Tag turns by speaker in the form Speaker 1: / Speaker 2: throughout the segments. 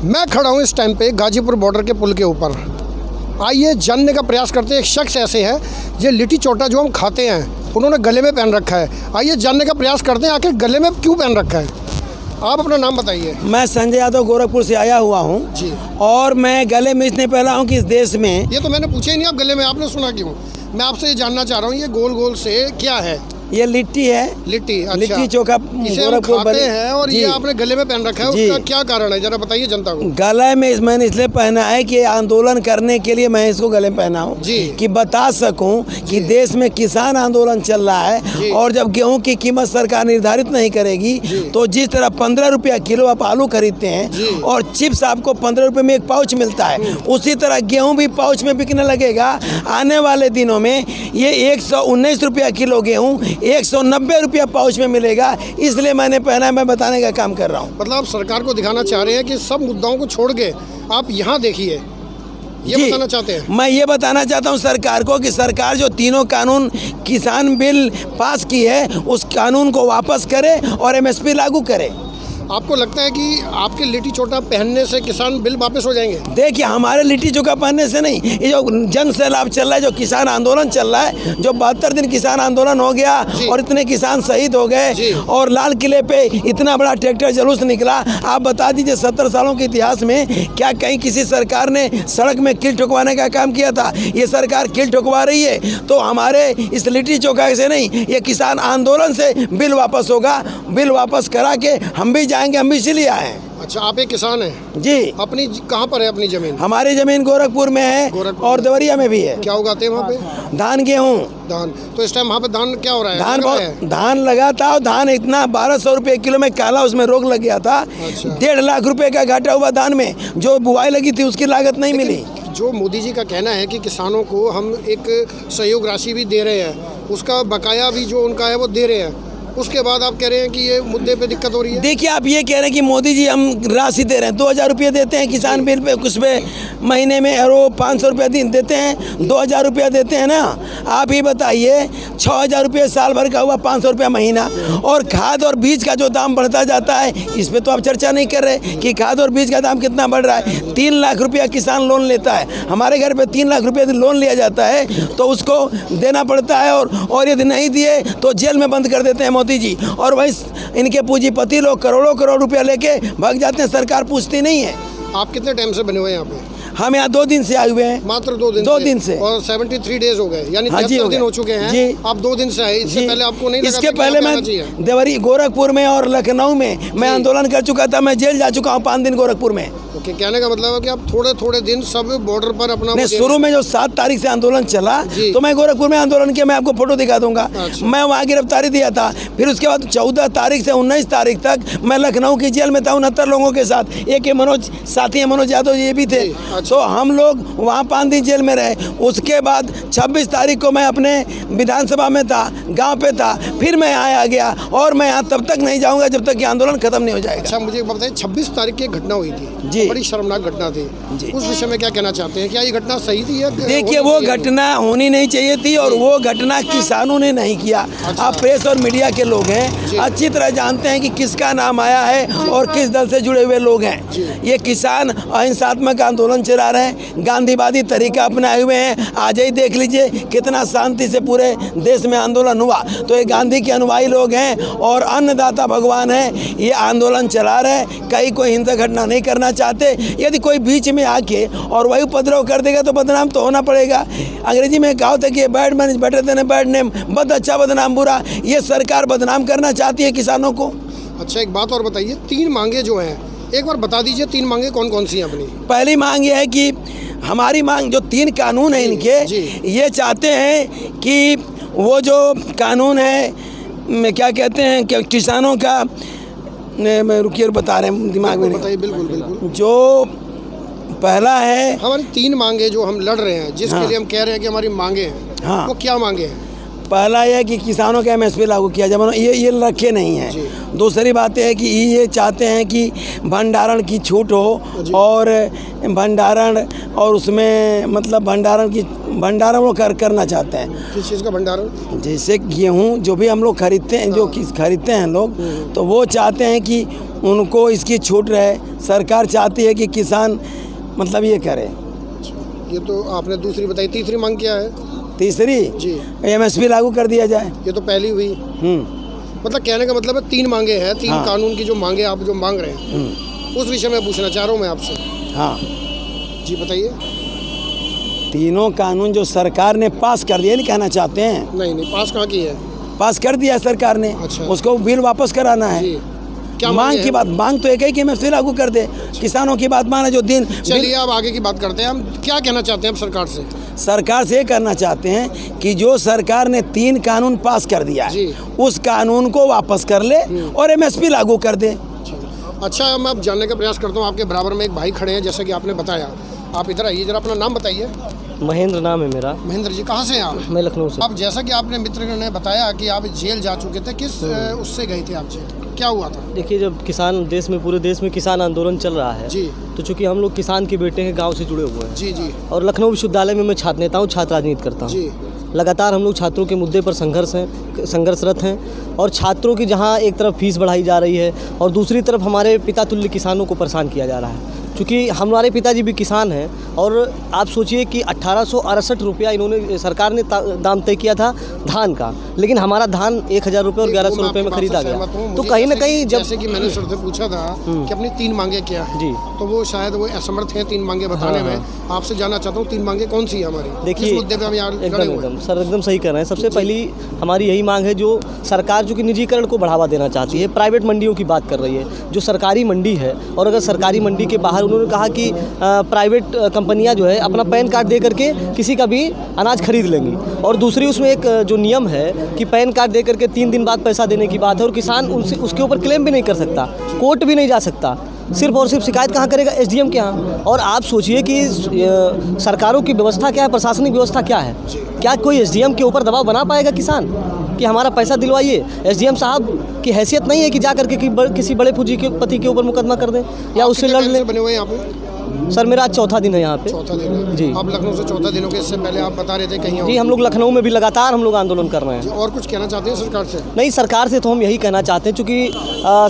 Speaker 1: मैं खड़ा हूँ इस टाइम पे गाजीपुर बॉर्डर के पुल के ऊपर। आइए जानने का प्रयास करते हैं। एक शख्स ऐसे है जो लिट्टी चोटा जो हम खाते हैं उन्होंने गले में पहन रखा है। आइए जानने का प्रयास करते हैं आखिर गले में क्यों पहन रखा है। आप अपना नाम बताइए।
Speaker 2: मैं संजय यादव गोरखपुर से आया हुआ हूँ
Speaker 1: जी।
Speaker 2: और मैं गले में इसलिए पहना हूँ कि इस देश में
Speaker 1: ये तो मैंने पूछा ही नहीं, आप गले में आपने सुना क्यों। मैं आपसे ये जानना चाह रहा हूँ ये गोल गोल से क्या है।
Speaker 2: ये लिट्टी है,
Speaker 1: लिट्टी। अच्छा।
Speaker 2: लिट्टी चोखा
Speaker 1: इसे हम खाते हैं और ये आपने गले में पहन रखा है, उसका क्या कारण है जरा बताइए जनता को।
Speaker 2: गले में मैंने इसलिए पहना है कि आंदोलन करने के लिए मैं इसको गले में पहना हूँ कि बता सकूं कि देश में किसान आंदोलन चल रहा है और जब गेहूं की कीमत सरकार निर्धारित नहीं करेगी तो जिस तरह 15 रुपया किलो आप आलू खरीदते हैं और चिप्स आपको 15 रुपये में एक पाउच मिलता है, उसी तरह गेहूँ भी पाउच में बिकने लगेगा। आने वाले दिनों में ये 119 रुपया किलो गेहूँ 190 रुपया पाउच में मिलेगा, इसलिए मैंने पहना है। मैं बताने का काम कर रहा हूँ।
Speaker 1: मतलब आप सरकार को दिखाना चाह रहे हैं कि सब मुद्दाओं को छोड़ के आप यहाँ देखिए, ये बताना चाहते हैं।
Speaker 2: मैं ये बताना चाहता हूँ सरकार को कि सरकार जो तीनों कानून किसान बिल पास की है उस कानून को वापस करे और MSP लागू करे।
Speaker 1: आपको लगता है कि आपके लिट्टी चोटा पहनने से किसान बिल वापस हो जाएंगे?
Speaker 2: देखिए हमारे लिट्टी चोखा पहनने से नहीं, ये जो जन सैलाब चल रहा है, जो किसान आंदोलन चल रहा है, जो 72 दिन किसान आंदोलन हो गया और इतने किसान शहीद हो गए और लाल किले पे इतना बड़ा ट्रैक्टर जुलूस निकला। आप बता दीजिए 70 सालों के इतिहास में क्या कहीं किसी सरकार ने सड़क में कील ठुकवाने का काम किया था? ये सरकार कील ठुकवा रही है। तो हमारे इस लिट्टी चोखा से नहीं, ये किसान आंदोलन से बिल वापस होगा। बिल वापस करा के हम भी जाएंगे, हम भी इसीलिए आए हैं।
Speaker 1: अच्छा, आप एक किसान हैं
Speaker 2: जी।
Speaker 1: अपनी कहाँ पर है अपनी जमीन?
Speaker 2: हमारी जमीन गोरखपुर में है और देवरिया में भी है।
Speaker 1: क्या उगाते हैं वहाँ पे?
Speaker 2: धान गेहूँ।
Speaker 1: धान। तो इस टाइम वहाँ पे धान क्या हो रहा है?
Speaker 2: धान लगा था और धान इतना 1200 रुपये किलो में काला, उसमें रोग लग गया था। 1.5 लाख रुपए का घाटा हुआ धान में। जो बुआई लगी थी उसकी लागत नहीं मिली।
Speaker 1: जो मोदी जी का कहना है कि किसानों को हम एक सहयोग राशि भी दे रहे हैं, उसका बकाया भी जो उनका है वो दे रहे हैं, उसके बाद आप कह रहे हैं कि ये मुद्दे पे दिक्कत हो रही है।
Speaker 2: देखिए आप ये कह रहे हैं कि मोदी जी हम राशि दे रहे हैं, 2000 रुपये देते हैं किसान बिल पे, कुछ पे महीने में और 500 रुपया दिन देते हैं, 2000 रुपया देते हैं ना। आप ही बताइए 6000 रुपये साल भर का हुआ, 500 रुपया महीना। और खाद और बीज का जो दाम बढ़ता जाता है इस पर तो आप चर्चा नहीं कर रहे कि खाद और बीज का दाम कितना बढ़ रहा है। 3 लाख रुपया किसान लोन लेता है, हमारे घर पर 3 लाख रुपये लोन लिया जाता है तो उसको देना पड़ता है और यदि नहीं दिए तो जेल में बंद कर देते हैं मोदी जी। और वही इनके पूंजीपति लोग करोड़ों करोड़ रुपया लेके भाग जाते हैं, सरकार पूछती नहीं है।
Speaker 1: आप कितने टाइम से बने हुए हैं यहाँ पे?
Speaker 2: हम यहाँ 2 दिन से आए हुए हैं।
Speaker 1: मात्र 2 दिन?
Speaker 2: 2 दिन से।
Speaker 1: और 73 डेज हो गए, यानी 73 दिन हो चुके हैं
Speaker 2: जी।
Speaker 1: आप 2 दिन से आए। इससे पहले आपको नहीं लगा?
Speaker 2: इसके पहले मैं देवरी गोरखपुर में और लखनऊ में मैं आंदोलन कर चुका था। मैं जेल जा चुका हूँ 5 दिन गोरखपुर में।
Speaker 1: ओके, कहने का मतलब है कि आप थोड़े थोड़े दिन सब बॉर्डर पर अपना
Speaker 2: शुरू में जो 7 तारीख से आंदोलन चला तो मैं गोरखपुर में आंदोलन किया, मैं आपको फोटो दिखा दूंगा। मैं वहाँ गिरफ्तारी दिया था। फिर उसके बाद 14 तारीख से 19 तारीख तक मैं लखनऊ की जेल में था 69 लोगों के साथ। एक मनोज साथी है, मनोज यादव ये भी थे। तो हम लोग वहाँ 5 दिन जेल में रहे। उसके बाद 26 तारीख को मैं अपने विधानसभा में था, गाँव पे था। फिर मैं यहाँ आ गया और मैं यहाँ तब तक नहीं जाऊँगा जब तक कि आंदोलन खत्म नहीं हो जाएगा।
Speaker 1: अच्छा, मुझे बताइए 26 तारीख की घटना हुई थी
Speaker 2: जी,
Speaker 1: बड़ी शर्मनाक घटना थी जी। उस विषय में क्या कहना चाहते हैं? क्या ये घटना सही थी या?
Speaker 2: देखिए वो घटना होनी नहीं चाहिए थी और वो घटना किसानों ने नहीं किया। आप प्रेस और मीडिया के लोग हैं, अच्छी तरह जानते हैं कि किसका नाम आया है और किस दल से जुड़े हुए लोग हैं। ये किसान अहिंसात्मक आंदोलन चला रहे हैं, गांधीवादी तरीका अपनाए हुए हैं। आज ही देख लीजिए कितना शांति से पूरे देश में आंदोलन हुआ। तो ये गांधी के अनुयायी लोग हैं और अन्नदाता भगवान हैं, ये आंदोलन चला रहे। कहीं कोई हिंसक घटना नहीं करना चाहते। यदि कोई बीच में आके और वही उपद्रव कर देगा तो बदनाम तो होना पड़ेगा। अंग्रेजी में कहा होता है कि bad man is better than a bad name, बद अच्छा बदनाम बुरा। ये सरकार बदनाम करना चाहती है किसानों को।
Speaker 1: अच्छा, एक बात और बताइए, 3 मांगे जो हैं एक बार बता दीजिए, 3 मांगे कौन कौन सी हैं अपनी?
Speaker 2: पहली मांग ये है कि हमारी मांग जो 3 कानून है इनके, ये चाहते हैं कि वो जो कानून है क्या कहते हैं कि किसानों का, मैं रुकिए बता रहे हैं दिमाग में,
Speaker 1: बताइए। बिल्कुल बिल्कुल।
Speaker 2: जो पहला है
Speaker 1: हमारी 3 मांगे जो हम लड़ रहे हैं, जिसके लिए हम कह रहे हैं कि हमारी मांगे हैं, वो क्या मांगे हैं?
Speaker 2: पहला यह है कि किसानों का MSP लागू किया जाए, ये रखे नहीं है। दूसरी बात है कि ये चाहते हैं कि भंडारण की छूट हो और भंडारण और उसमें मतलब भंडारण की भंडारण वो करना चाहते हैं।
Speaker 1: किस चीज़ का भंडारण?
Speaker 2: जैसे गेहूँ जो भी हम लोग खरीदते हैं, जो खरीदते हैं लोग, तो वो चाहते हैं कि उनको इसकी छूट रहे। सरकार चाहती है कि किसान मतलब ये करे।
Speaker 1: ये तो आपने दूसरी बताई, तीसरी मांग क्या है?
Speaker 2: तीसरी
Speaker 1: जी,
Speaker 2: MSP लागू कर दिया जाए।
Speaker 1: ये तो पहली हुई। मतलब कहने का मतलब है 3 मांगे हैं, 3
Speaker 2: हाँ।
Speaker 1: कानून की जो मांगे आप जो मांग रहे हैं, उस विषय में पूछना चाह रहा हूँ मैं आपसे।
Speaker 2: हाँ,
Speaker 1: जी बताइए।
Speaker 2: तीनों कानून जो सरकार ने पास कर दिया, नहीं कहना चाहते हैं?
Speaker 1: नहीं, पास कहाँ की है?
Speaker 2: पास कर दिया सरकार ने।
Speaker 1: अच्छा।
Speaker 2: उसको बिल वापस कराना है।
Speaker 1: जी, क्या
Speaker 2: मांग की बात, मांग तो एक ही कि MSP लागू कर दे। किसानों की बात माना जो दिन।
Speaker 1: चलिए अब आगे की बात करते हैं। हम क्या कहना चाहते हैं अब सरकार से?
Speaker 2: सरकार से ये करना चाहते हैं कि जो सरकार ने 3 कानून पास कर दिया है, उस कानून को वापस कर ले और MSP लागू कर दे।
Speaker 1: अच्छा, मैं अब जानने का प्रयास करता हूँ। आपके बराबर में एक भाई खड़े हैं, जैसा कि आपने बताया। आप इधर आइए, जरा अपना नाम बताइए।
Speaker 3: महेंद्र नाम है मेरा।
Speaker 1: महेंद्र जी, कहाँ से हैं आप?
Speaker 3: मैं लखनऊ से।
Speaker 1: अब जैसा कि आपने मित्र ने बताया कि आप जेल जा चुके थे, किस उससे गए थे आप जेल? क्या हुआ था?
Speaker 3: देखिए, जब किसान देश में, पूरे देश में किसान आंदोलन चल रहा है
Speaker 1: जी,
Speaker 3: तो चूंकि हम लोग किसान के बेटे हैं, गांव से जुड़े हुए हैं।
Speaker 1: जी जी
Speaker 3: और लखनऊ विश्वविद्यालय में मैं छात्र नेता हूँ, छात्र राजनीति करता हूँ।
Speaker 1: जी,
Speaker 3: लगातार हम लोग छात्रों के मुद्दे पर संघर्षरत हैं। और छात्रों की जहाँ एक तरफ फीस बढ़ाई जा रही है और दूसरी तरफ हमारे पिता तुल्य किसानों को परेशान किया जा रहा है। चूँकि हमारे पिताजी भी किसान हैं और आप सोचिए कि 1868 रुपया इन्होंने, सरकार ने दाम तय किया था धान का, लेकिन हमारा धान 1000 रुपये और 1100 रुपये में खरीदा गया। तो कहीं ना कहीं जैसे
Speaker 1: कि मैंने सर से पूछा था कि अपनी 3 मांगे क्या है,
Speaker 3: जी,
Speaker 1: तो वो शायद वो असमर्थ हैं 3 मांगे बताने में। आपसे जानना चाहता हूँ 3 मांगे कौन सी है हमारी?
Speaker 3: देखिए,
Speaker 1: किस मुद्दे पे हम यहाँ लड़े हुए हैं?
Speaker 3: सर एकदम सही कर रहे हैं। सबसे पहली हमारी यही मांग है, जो सरकार जो कि निजीकरण को बढ़ावा देना चाहती है, प्राइवेट मंडियों की बात कर रही है। जो सरकारी मंडी है, और अगर सरकारी मंडी के बाहर उन्होंने कहा कि प्राइवेट कंपनियां जो है अपना पैन कार्ड दे करके किसी का भी अनाज खरीद लेंगी, और दूसरी उसमें एक जो नियम है कि पैन कार्ड दे करके 3 दिन बाद पैसा देने की बात है, और किसान उनसे उसके ऊपर क्लेम भी नहीं कर सकता, कोर्ट भी नहीं जा सकता, सिर्फ और सिर्फ शिकायत कहाँ करेगा? SDM के यहाँ। और आप सोचिए कि सरकारों की व्यवस्था क्या है, प्रशासनिक व्यवस्था क्या है? क्या कोई SDM के ऊपर दबाव बना पाएगा किसान कि हमारा पैसा दिलवाइए? SDM साहब की हैसियत नहीं है कि जा करके किसी बड़े पूंजीपति के ऊपर मुकदमा कर दें या उससे लड़ लें।
Speaker 1: बने हुए यहाँ पे?
Speaker 3: सर मेरा आज चौथा दिन है यहाँ पे।
Speaker 1: चौथा दिन है
Speaker 3: जी।
Speaker 1: आप लखनऊ से चौथा दिन हो गया, इससे पहले आप बता रहे थे कहीं और?
Speaker 3: जी, हम लोग लखनऊ में भी लगातार हम लोग आंदोलन कर रहे हैं।
Speaker 1: और कुछ कहना चाहते हैं सरकार से?
Speaker 3: नहीं, सरकार से तो हम यही कहना चाहते हैं, चूँकि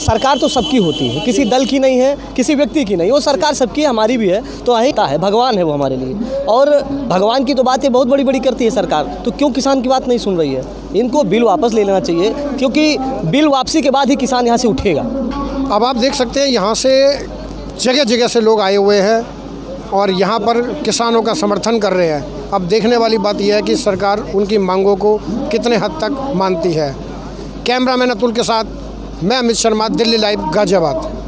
Speaker 3: सरकार तो सबकी होती है, किसी दल की नहीं है, किसी व्यक्ति की नहीं। वो सरकार सबकी है, हमारी भी है, तो अहिता है, भगवान है वो हमारे लिए। और भगवान की तो बातें बहुत बड़ी बड़ी करती है सरकार, तो क्यों किसान की बात नहीं सुन रही है? इनको बिल वापस ले लेना चाहिए, क्योंकि बिल वापसी के बाद ही किसान यहाँ से उठेगा।
Speaker 1: अब आप देख सकते हैं यहाँ से जगह जगह से लोग आए हुए हैं और यहाँ पर किसानों का समर्थन कर रहे हैं। अब देखने वाली बात यह है कि सरकार उनकी मांगों को कितने हद तक मानती है। कैमरामैन अतुल के साथ मैं अमित शर्मा, दिल्ली लाइव, गाजियाबाद।